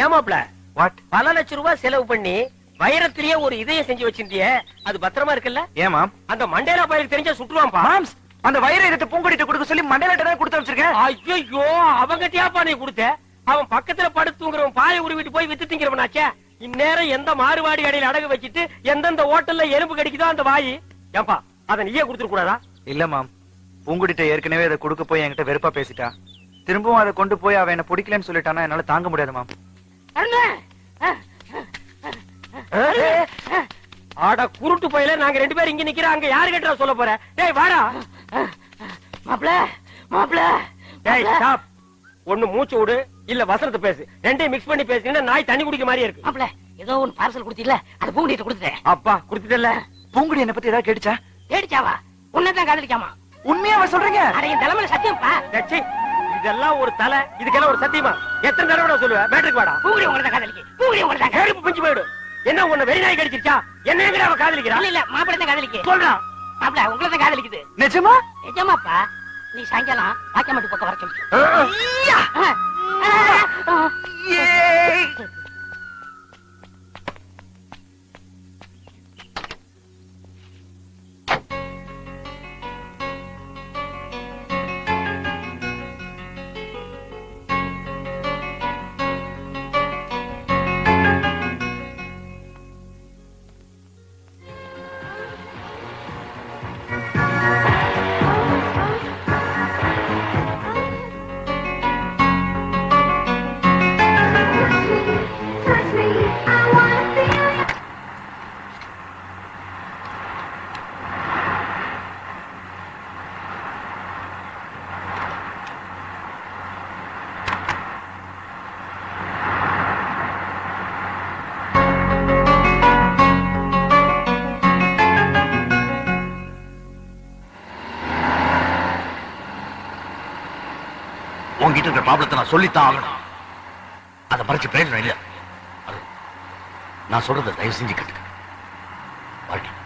ஏமாப்ல what? பல லட்சம் ரூபாய் செலவு பண்ணி வைரத்திலேயே ஒரு இதயம் செஞ்சு வச்சிருந்தியே, அது பத்திரமா இருக்குல்ல? ஏமா அந்த மண்டேலா பையனுக்கு தெரிஞ்சா சுட்டுவான்பா. மாம்ஸ், அந்த வைர இதத்தை பூங்கொடிட்ட கொடுக்க சொல்லி மண்டேலாட்ட தான் கொடுத்து வச்சிருக்கேன். ஐயோ, அவங்கட்டியாப்பா நீ கொடுத்த? அவன் பக்கத்துல படுத்துங்கிறவன் பாயை உருவிட்டு போய் வித்து திங்கிறவனாச்சே. இந்நேரம் எந்த மாறுவாடி கடையில அடகு வச்சிட்டு எந்தெந்த ஹோட்டல்ல எலும்பு கடிக்குதோ அந்த வாயி, ஏன்பா அதை நீயே கொடுத்துட கூடாதா? இல்ல மாம், பூங்குடிட்ட ஏற்கனவே அதை கொடுக்க போய் என்கிட்ட வெறுப்பா பேசிட்டா. திரும்பவும் அதை கொண்டு போய் அவன் என்ன பிடிக்கலன்னு சொல்லிட்டானா என்னால தாங்க முடியாது மாம். ஆடா குருட்டு போயில நாங்க 2 பேரும் இங்க நிக்கிறோம், அங்க யாரு கேட்டா சொல்ல போற? டேய் வாடா மாப்ள, மாப்ள. டேய் ஸ்டாப். ஒண்ணு மூச்சு விடு, இல்ல வசனத்தை பேசு. ரெண்டையும் மிக்ஸ் பண்ணி பேசினா நாய் தண்ணி குடிக்க மாதிரியே இருக்கு. மாப்ள, ஏதோ ஒரு பார்சல் கொடுத்தீல்ல, அது பூங்குடிட்ட கொடுத்துட்டேன். அப்பா குடுத்துட்டல. பூங்குடி என்ன பத்தி ஏதாவது கேட்டுச்சா? கேடிச்சாவா? உன்னதான் காதலிக்காமா? உண்மையாவா சொல்றீங்க? அட என் தலைமையில சத்தியம்ப்பா. டச்சி, இதெல்லாம் ஒரு தலை, இதுக்கெல்லாம் ஒரு சத்தியமா? எத்தனை தடவை நான் சொல்லுவேன்? மேட்ருக்கு வாடா. பூங்குடி உங்களதான் காதலிக்கு, பூங்குடி உங்களதான். கருப்பு பிஞ்சு போயிடு. என்ன உன்னை வெறி நாய் கடிச்சிருச்சா? என்ன எங்கடா அவ காதலிக்கிறா? இல்ல மாப்பிள்ளை தான் காதலிக்கு. சொல்றா. மாப்பிள்ள உங்களதான் காதலிக்குது. நிஜமா? நிஜமாப்பா. நீ சாயங்காலம் வாக்கியமாட்டு பக்கம் வர சொல்லு. உங்ககிட்ட இருக்கிற ப்ராப்ளத்தை நான் சொல்லித்தான் ஆகணும். அதை மறைச்சு பிரயோஜனம் இல்ல. நான் சொல்றதை தயவு செஞ்சு கேட்டுக்க. வாழ்க்கை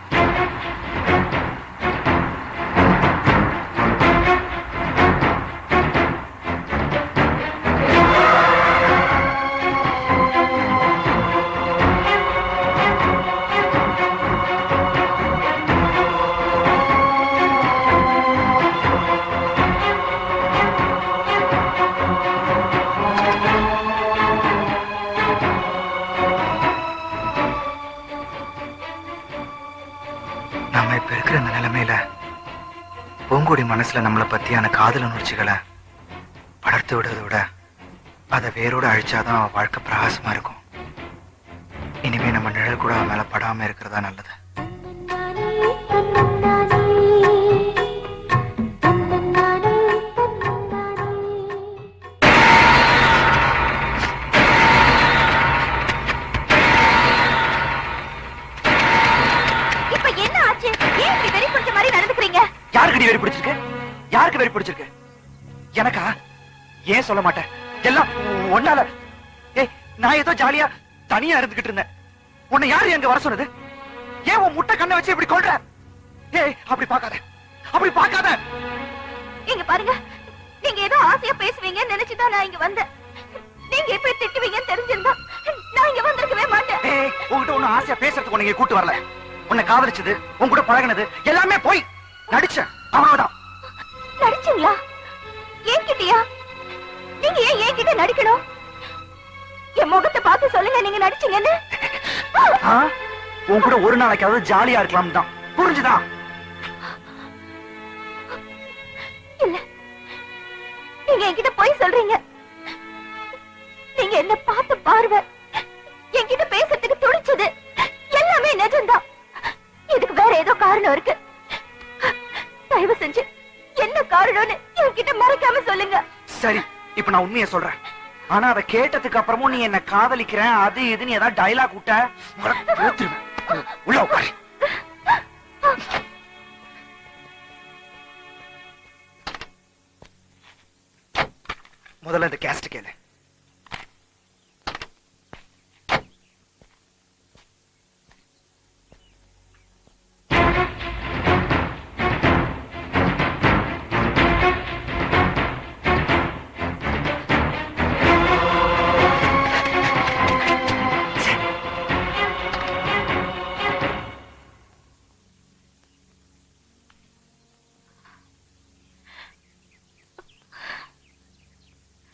நாம இப்ப இருக்கிற இந்த நிலைமையில பூங்குடி மனசுல நம்மளை பத்தியான காதல் உணர்ச்சிகளை வளர்த்து விடுறதை விட அதை வேரோட அழிச்சாதான் அவன் வாழ்க்கை பிரகாசமா இருக்கும். இனிமே நம்ம நிழல் கூட அவன் மேல படாம இருக்கிறதா நல்லது. யாருக்கு வெறி பிடிச்சிருக்கு? யாருக்கு வெறி பிடிச்சிருக்கு? எனக்கா? ஏன் சொல்ல மாட்டேன்? எல்லாம் ஒன்னால. ஏய், நான் ஏதோ ஜாலியா தனியா இருந்துகிட்டு இருந்தேன். உன்னை யாரு எங்க வர சொன்னது? ஏன் உன் முட்டை கண்ணை வச்சு இப்படி கொல்ற? ஏய், அப்படி பார்க்காத, அப்படி பார்க்காத. இங்க பாருங்க, நீங்க ஏதோ ஆசையா பேசுவீங்கன்னு நினைச்சுதான் நான் இங்க வந்தேன். நீங்க எப்படி திட்டுவீங்கன்னு தெரிஞ்சிருந்தா நான் இங்க வந்திருக்கவே மாட்டேன். ஏய், உன்கிட்ட ஒண்ணு ஆசையா பேசுறதுக்கு உன்னை இங்க கூட்டு வரல. உன்னை காதலிச்சது, உன் கூட பழகினது எல்லாமே போய் நடிச்சேன், அவ்வளவுதான். நடிச்சீங்களா? என்கிட்டயா? நீங்க ஏன் என்கிட்ட நடிக்கணும்? என் முகத்தை பார்த்து சொல்லுங்க நீங்க நடிச்சீங்கன்னு. உன் கூட ஒரு நாளைக்காவது ஜாலியா இருக்கலாம் தான், புரிஞ்சுதா? இல்ல, நீங்க என்கிட்ட போய் சொல்றீங்க. நீங்க என்ன பார்த்து பார்வை, என்கிட்ட பேசுறதுக்கு துடிச்சது எல்லாமே நிஜம்தான். இதுக்கு வேற ஏதோ காரணம் இருக்கு. தயவு செஞ்சு என்ன காரணம்னு என்கிட்ட மறைக்காம சொல்லுங்க. சரி, இப்ப நான் உண்மையை சொல்றேன். ஆனா அதை கேட்டதுக்கு அப்புறமும் நீ என்ன காதலிக்கிறேன் அது இதுன்னு ஏதாவது டைலாக் விட்ட உள்ள உட்காரு. முதல்ல இந்த கேஸ்ட் கேளு.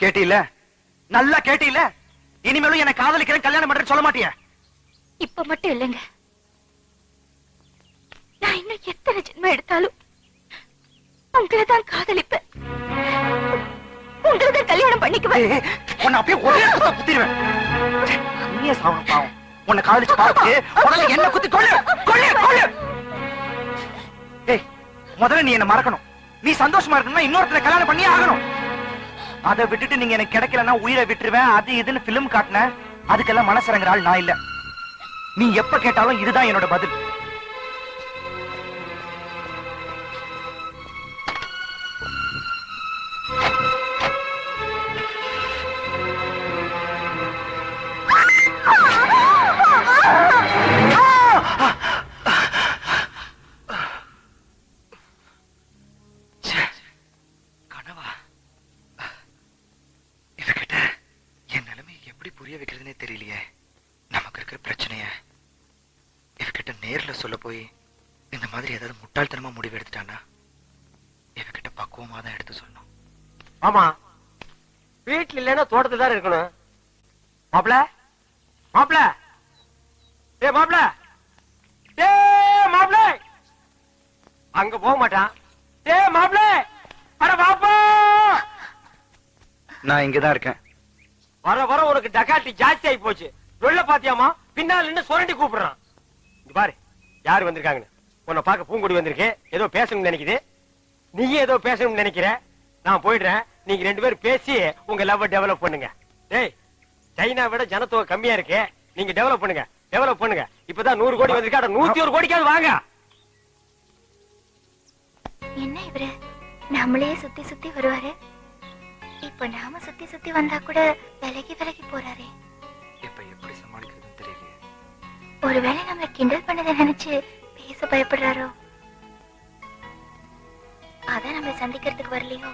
கேட்டில, நல்லா கேட்டில. இனிமேலும் என்ன காதலிக்கிறேன் கல்யாணம் பண்றேன்னு சொல்ல மாட்டியா? இப்ப மட்டும் இல்லைங்க, நான் இன்னும் எத்தனை ஜென்மம் எடுத்தாலும் உங்களை தான் காதலிப்பேன், உங்களை தான் கல்யாணம் பண்ணிக்குவேன். உன்னை அப்படியே ஒரே குத்த குத்திடுவேன். நீயே சாவணும் பாவம். உன்னை காதலிச்சு பார்த்து உடனே என்ன குத்தி கொள்ளு கொள்ளு கொள்ளு. ஏய், முதல்ல நீ என்ன மறக்கணும். நீ சந்தோஷமா இருக்கணும்னா இன்னொருத்தரை கல்யாணம் பண்ணி ஆகணும். அதை விட்டுட்டு நீங்க எனக்கு கிடைக்கலன்னா உயிரை விட்டுருவேன் அது இதுன்னு பிலிம் காட்டின, அதுக்கெல்லாம் மனசரங்குற ஆள் நான் இல்ல. நீ எப்ப கேட்டாலும் இதுதான் என்னோட பதில். கனவா? இவகிட்ட என் நிலைமை எப்படி புரிய வைக்கிறதுனே தெரியலையே. நமக்கு இருக்கிற பிரச்சனைய இவகிட்ட நேர்ல சொல்ல போய் இந்த மாதிரி ஏதாவது முட்டாள்தனமா முடிவு எடுத்துட்டானா, இவகிட்ட பக்குவமா தான் எடுத்து சொல்லணும். ஆமா, வீட்டுல இல்லைன்னா தோட்டத்துல தான் இருக்கணும். மாப்பிள மாப்பிள, ஏ மாப்பிள, ஏ மாப்பிள, அங்க போக மாட்டான். ஏ மாப்பிள, அட பாப்பா, நான் இங்கதான் இருக்கேன். வர வர உனக்கு டக்காட்டி ஜாஸ்தி ஆகி போச்சு. வெள்ள பாத்தியாமா, பின்னால் நின்னு சுரண்டி கூப்பிடுறான். இங்க பாரு யாரு வந்திருக்காங்கன்னு. உன்னை பார்க்க பூங்கொடி வந்திருக்கு, ஏதோ பேசணும்னு நினைக்குது. நீயே ஏதோ பேசணும்னு நினைக்கிற. நான் போயிடுறேன், நீங்க ரெண்டு பேரும் பேசி உங்க லவ் டெவலப் பண்ணுங்க. டேய், சைனா விட ஜனத்தொகை கம்மியா இருக்கு, நீங்க டெவலப் பண்ணுங்க டெவலப் பண்ணுங்க. இப்பதான் 100 கோடி வந்திருக்கா, 101 கோடிக்காவது வாங்க. என்ன இவரு நம்மளே சுத்தி சுத்தி வருவாரு, இப்ப நாம சுத்தி சுத்தி வந்தா கூட விலகி விலகி போறாரே. இப்ப எப்படி சமாளிக்கிறதுன்னு தெரியலையே. ஒருவேளை நம்மள கிண்டல் பண்ணதை நினைச்சு பேச பயப்படுறாரோ, அதான் நம்மள சந்திக்கிறதுக்கு வரலையோ.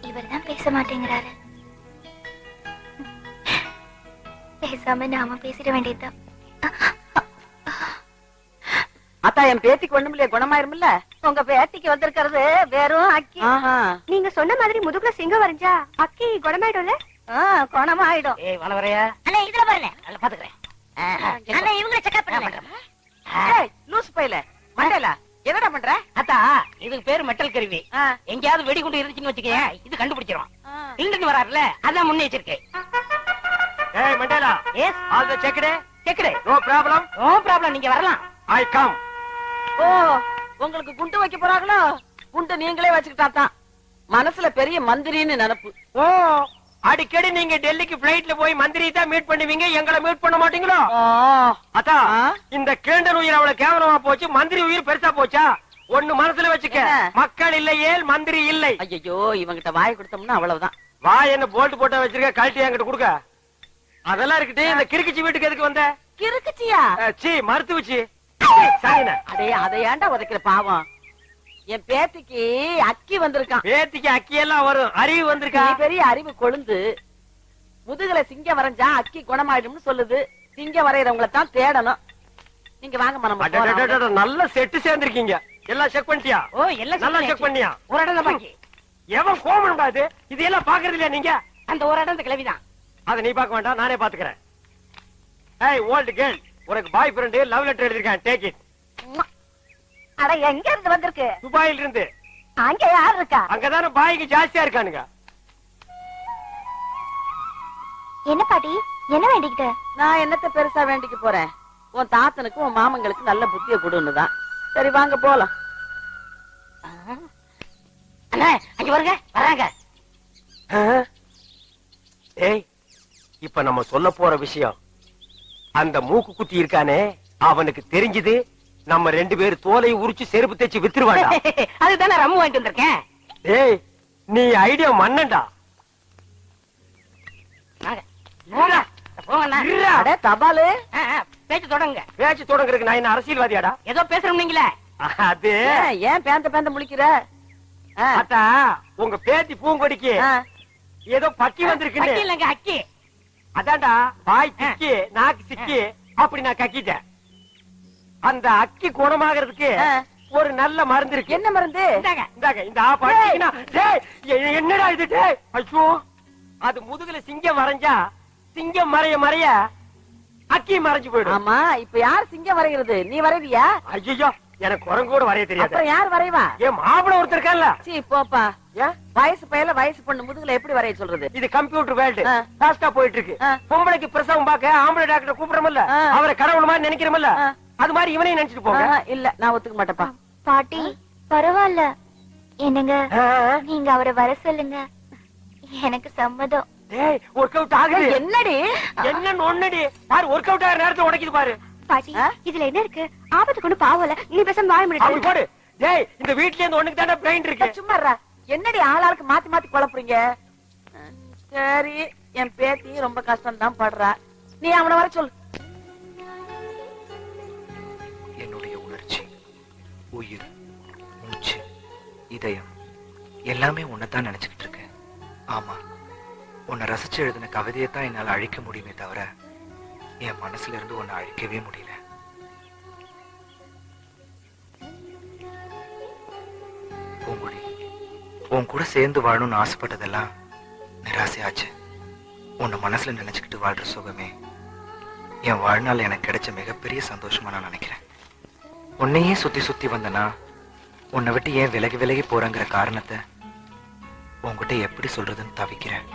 இவர்தான் பேச மாட்டேங்கிறாரு. பேசாம நாம பேசிட வேண்டியதுதான். அத்தா, என் பேத்திக்கு ஒண்ணுமில்லையே, குணமாயிருமில்ல? உங்க பேத்திக்கு வந்திருக்கிறது வெறும் அக்கி. நீங்க சொன்ன மாதிரி முதுகுல சிங்கம் வரைஞ்சா அக்கி குணமாயிடும்ல? குணமாயிடும். ஏய் வளவரையா, அண்ணா இதுல பாருங்க, நல்ல பாத்துக்கிறேன். அண்ணா இவங்களை செக்அப் பண்ணுங்க. லூஸ் பையில மண்டல என்னடா பண்ற? அத்தா இதுக்கு பேரு மெட்டல் கருவி. எங்கயாவது வெடிகுண்டு இருந்துச்சுன்னு வச்சுக்கேன், இது கண்டுபிடிச்சிரும். இங்கிருந்து வராருல, அதான் முன்னெச்சரிக்கை. ஏய் Mandela, yes all the checked checked, no problem no problem, நீங்க வரலாம். I come. ஓ, உங்களுக்கு குண்டு வைக்க போறாங்களோ? குண்டு நீங்களே வச்சுக்கிட்டாதான். மனசுல பெரிய மந்திரின்னு நினைப்பு. ஓ, அடிக்கடி நீங்க டெல்லிக்கு பிளைட்ல போய் மந்திரி தான் மீட் பண்ணுவீங்க, எங்களை மீட் பண்ண மாட்டீங்களோ? அத்தா, இந்த கேண்டன் உயிர் அவ்வளவு கேவலமா போச்சு, மந்திரி உயிர் பெருசா போச்சா? ஒண்ணு மனசுல வச்சுக்க, மக்கள் இல்லையே மந்திரி இல்லை. ஐயோ, இவங்கிட்ட வாய் கொடுத்தோம்னா அவ்வளவுதான். வாய் என்ன போல்ட் போட்டா வச்சிருக்க, கழட்டி என்கிட்ட கொடுக்க. அதெல்லாம் இருக்கட்டு, இந்த கிறுக்குச்சி வீட்டுக்கு எதுக்கு வந்த? கிறுக்குச்சியா? சீ, மருத்துவச்சி. அடே, அதை ஏன்டா உதைக்கிற பாவம்? என் பேத்திக்கு அக்கி வந்திருக்கான். பேத்திக்கு அக்கி எல்லாம் வரும், அறிவு வந்திருக்கா? பெரிய அறிவு கொழுந்து. முதுகுல சிங்கம் வரைஞ்சா அக்கி குணமாயிடும்னு சொல்லுது. சிங்கம் வரையறவங்கள தான் தேடணும். நீங்க வாங்க மனம். நல்ல செட்டு சேர்ந்திருக்கீங்க. எல்லாம் செக் பண்ணிட்டியா? ஓ, எல்லாம் நல்லா செக் பண்ணியா? ஒரு இடம் பாக்கி. எவன் கோமன் பாது இது எல்லாம் பாக்குறது இல்லையா நீங்க? அந்த ஒரு இடம் கிளவிதான். அத நீ பாக்க வேண்டாம், நானே பாத்துக்கிறேன். ஏய் ஓல்ட் கேர்ள், உனக்கு பாய் ஃப்ரெண்ட் லவ் லெட்டர் எழுதிருக்கேன், டேக் இட். அட, எங்க இருந்து வந்திருக்கு? துபாயில இருந்து. அங்க யார் இருக்கா? அங்கதானே பாய்க்கு ஜாஸ்தியா இருக்கானுங்க. என்ன பாட்டி, என்ன வேண்டிக்கிட்ட? நான் என்னத்த பெருசா வேண்டிக்க போறேன்? உன் தாத்தனுக்கு உன் மாமங்களுக்கு நல்ல புத்திய கொடுன்னுதான். சரி வாங்க போலாம். அண்ணா அங்க வருங்க, வராங்க. ஏய், இப்ப நம்ம சொல்ல போற விஷயம், அந்த மூக்கு குத்தி இருக்கானே அவனுக்கு தெரிஞ்சது நம்ம ரெண்டு பேர் தோலை உரிச்சு செருப்பு தேய்ச்சி வித்துருவாங்க. அதுதானே ரம்மு வாங்கிட்டு வந்திருக்கேன். ஏய், நீ ஐடியா மன்னன்டா. தபாலு பேச்சு தொடங்க. பேச்சு தொடங்குறதுக்கு நான் என்ன அரசியல்வாதியாடா? ஏதோ பேசுறோம் நீங்களே. அது ஏன் பேந்த முழிக்கிற? அத்தா, உங்க பேத்தி பூங்கொடிக்கு ஏதோ பட்டி வந்திருக்கு. இல்லங்க அக்கி. அதான்டா, வாய் சிக்கி நாக்கு சிக்கி அப்படி நான் கக்கிட்டேன். அந்த அக்கி குணமாகிறதுக்கு ஒரு நல்ல மருந்து இருக்கு. என்ன மருந்து? இந்தாங்க, இந்தாங்க, இந்த ஆப் அடிச்சீங்கன்னா, டேய், என்னடா இது டேய்? ஐயோ, அது முதுகுல சிங்கம் வரைஞ்சா சிங்கம் மறைய மறைய அக்கி மறைஞ்சு போயிடும். ஆமா, இப்ப யார் சிங்கம் வரைகிறது? நீ வரைவியா? ஐயோ, எனக்கு குரங்கு கூட வரைய தெரியாது. அப்புறம் யார் வரைவா? ஏன் மாப்பிள ஒருத்தர் இருக்கான்ல? சீ போப்பா. ஏன்? வயசு பையல வயசு பொண்ணு முதுகுல எப்படி வரைய சொல்றது? இது கம்ப்யூட்டர் வேர்ல்டு, ஆ. ஃபாஸ்டா போயிட்டு இருக்கு. ஆ. பொம்பளைக்கு பிரசவம் பார்க்க ஆம்பளை டாக்டர் கூப்பிடுறோம்ல, ஆ. அவரை கடவுள் மாதிரி நினைக்கிறோம்ல, ஆ. அது மாதிரி இவனையும் நினைச்சிட்டு போங்க. இல்ல, நான் ஒத்துக்க மாட்டேப்பா. பாட்டி பரவாயில்ல, என்னங்க ஆ. நீங்க அவரை வர சொல்லுங்க, எனக்கு சம்மதம். டேய், ஒர்க் அவுட் ஆகுது. என்னடி? என்னன்னு ஒண்ணுடி பாரு, ஒர்க் அவுட் ஆகிற நேரத்துல உடைக்குது பாரு. பாட்டி இதுல என்ன இருக்கு? ஆபத்து கொண்டு பாவல, நீ பேசாம வாய அப்படி முடியாது. போடு. டேய், இந்த வீட்ல இருந்து ஒண்ணுக்கு தானே பிரெயின் இருக்கு. சும்மா இருடா. என்னடி ஆளாளுக்கு மாத்தி மாத்தி குழப்புறீங்க? சரி, என் பேத்தி ரொம்ப கஷ்டம் தான் படுறா. நீ அவனை வர சொல்லு. என்னுடைய உணர்ச்சி, உயிர், மூச்சு, இதயம் எல்லாமே உன்னைத்தான் நினைச்சுக்கிட்டு இருக்கேன். ஆமா, உன்னை ரசிச்சு எழுதின கவிதையை தான் என்னால அழிக்க முடியுமே தவிர என் மனசுல இருந்து உன்னை அழிக்கவே முடியல. பூங்குடி, உன் கூட சேர்ந்து வாழணும்னு ஆசைப்பட்டதெல்லாம் நிராசையாச்சு. உன்னை மனசுல நினைச்சுக்கிட்டு வாழ்ற சுகமே என் வாழ்நாள் எனக்கு கிடைச்ச மிகப்பெரிய சந்தோஷமா நான் நினைக்கிறேன். உன்னையே சுத்தி சுத்தி வந்தனா உன்னை விட்டு ஏன் விலகி விலகி போறேங்கிற காரணத்தை உன்கிட்ட எப்படி சொல்றதுன்னு தவிக்கிறேன்.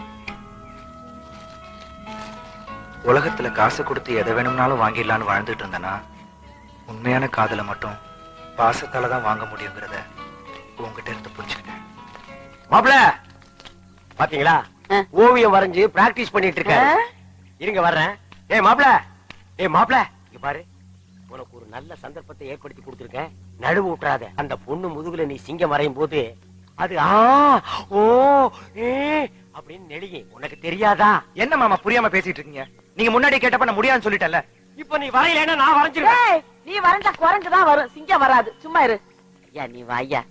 உலகத்துல காசு கொடுத்து எதை வேணும்னாலும் வாங்கிடலான்னு வாழ்ந்துட்டு இருந்தனா உண்மையான காதலை மட்டும் பாசத்தால தான் வாங்க முடியுங்கிறத உன்கிட்ட இருந்து புரிஞ்சுக்கிட்டேன். மாப்பிள பாத்தீங்களா, ஆ. ஓவியம் வரைஞ்சு பிராக்டிஸ் பண்ணிட்டு இருக்காரு. ஆ? இருங்க வர்றேன். ஏய் மாப்பிள, ஏய் மாப்பிள, இங்க பாரு, உனக்கு ஒரு நல்ல சந்தர்ப்பத்தை ஏற்படுத்தி கொடுத்திருக்கேன். நடுவு விட்டுறாத. அந்த பொண்ணு முதுகுல நீ சிங்கம் வரையும் போது அது ஆ ஓ ஏ அப்படின்னு நெளிகை. உனக்கு தெரியாதா? என்ன மாமா புரியாம பேசிட்டு இருக்கீங்க? நீங்க முன்னாடி கேட்டப்ப நான் முடியாதுன்னு சொல்லிட்டேன்ல. இப்ப நீ வரையலன்னா நான் வரைஞ்சிருவேன். ஏய், நீ வரைஞ்சா குரங்கு தான் வரும், சிங்கம் வராது. சும்மா இரு. ஐயா நீ வாயா.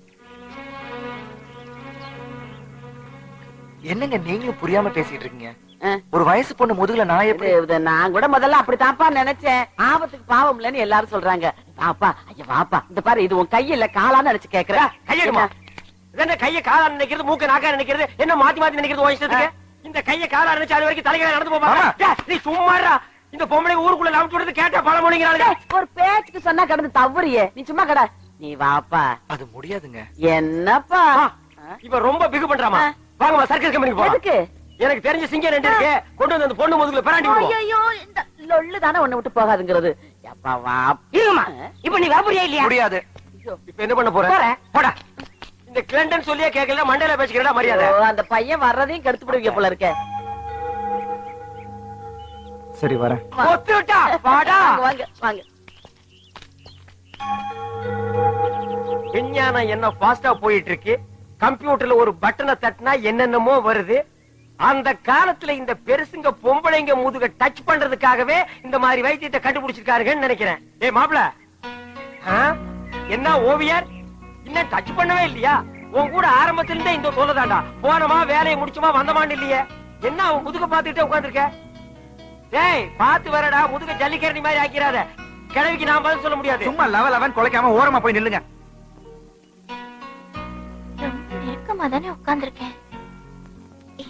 என்னங்க நீங்களும் புரியாம பேசிட்டு இருக்கீங்க? ஆ. ஒரு வயசு பொண்ணு முதுகுல நான் எப்படி? இது நான் கூட முதல்ல அப்படித்தான்ப்பா நினைச்சேன். ஆபத்துக்கு பாவம் இல்லன்னு எல்லாரும் சொல்றாங்க. வாப்பா, ஐயா வாப்பா. இந்த பாரு, இது உன் கையில காலான்னு நினைச்சு கேக்குறேன். கையெடுமா. என்ன கைய காலா நினைக்கிறது, மூக்க நாக்கா நினைக்கிறது, என்ன மாத்தி மாத்தி நினைக்கிறது உன் இஷ்டத்துக்கு? இந்த கைய காலா நினைச்சு அது வரைக்கும் தலைகளை நடந்து போமா? நீ சும்மாடா. இந்த பொம்பளை ஊருக்குள்ள நாம சொல்றது கேட்டா பல மொழிங்கிறாங்க. ஒரு பேச்சுக்கு சொன்னா கடந்து தவறியே. நீ சும்மா கடை. நீ வாப்பா. அது முடியாதுங்க. என்னப்பா? இப்ப ரொம்ப பிகு பண்றாமா? வாங்கம்மா, சர்க்கஸ் கம்பெனிக்கு போலாம். எதுக்கு? எனக்கு தெரிஞ்ச சிங்கம் 2 இருக்கு. கொண்டு வந்து அந்த பொண்ணு முதுகுல பிராண்டி விடுவோம். ஐயோ, இந்த லொள்ளு தானே உன்னை விட்டு போகாதுங்கிறது. எப்பா வா. இருமா, இப்ப நீ வரப்போறியா இல்லையா? முடியாது. இப்ப என்ன பண்ண போற? போடா. இந்த கிளண்டன் சொல்லியே கேட்கல, மண்டையில பேசிக்கிறடா மரியாதை. ஐயோ, அந்த பையன் வர்றதையும் கெடுத்து விடுவீங்க போல இருக்க. சரி வரேன். ஒத்து விட்டா வாடா. வாங்க வாங்க வாங்க. விஞ்ஞானம் என்ன ஃபாஸ்டா போயிட்டு இருக்கு. கம்ப்யூட்டர்ல ஒரு பட்டனை தட்டினா என்னென்னமோ வருது. அந்த காலத்துல இந்த பெருசுங்க பொம்பளைங்க முதுக டச் பண்றதுக்காகவே இந்த மாதிரி வைத்தியத்தை கண்டுபிடிச்சிருக்காருன்னு நினைக்கிறேன். ஏய் மாப்ள, என்ன ஓவியர் இன்னும் டச் பண்ணவே இல்லையா? உன் கூட ஆரம்பத்துல இருந்தே இந்த சொல்லதாண்டா. போனமா வேலையை முடிச்சுமா வந்தமான்னு இல்லையே. என்ன அவன் முதுக பாத்துக்கிட்டே உட்கார்ந்துருக்க? டேய் பாத்து வரடா, முதுக ஜல்லிக்கரணி மாதிரி ஆக்கிறாத. கிழவிக்கு நான் பதில் சொல்ல முடியாது. சும்மா லவன் குலைக்காம ஓரமா போய் நில்லுங்க. ரொம்ப நெருக்கமா தானே உட்கார்ந்திருக்கேன்.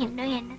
இன்னும் என்ன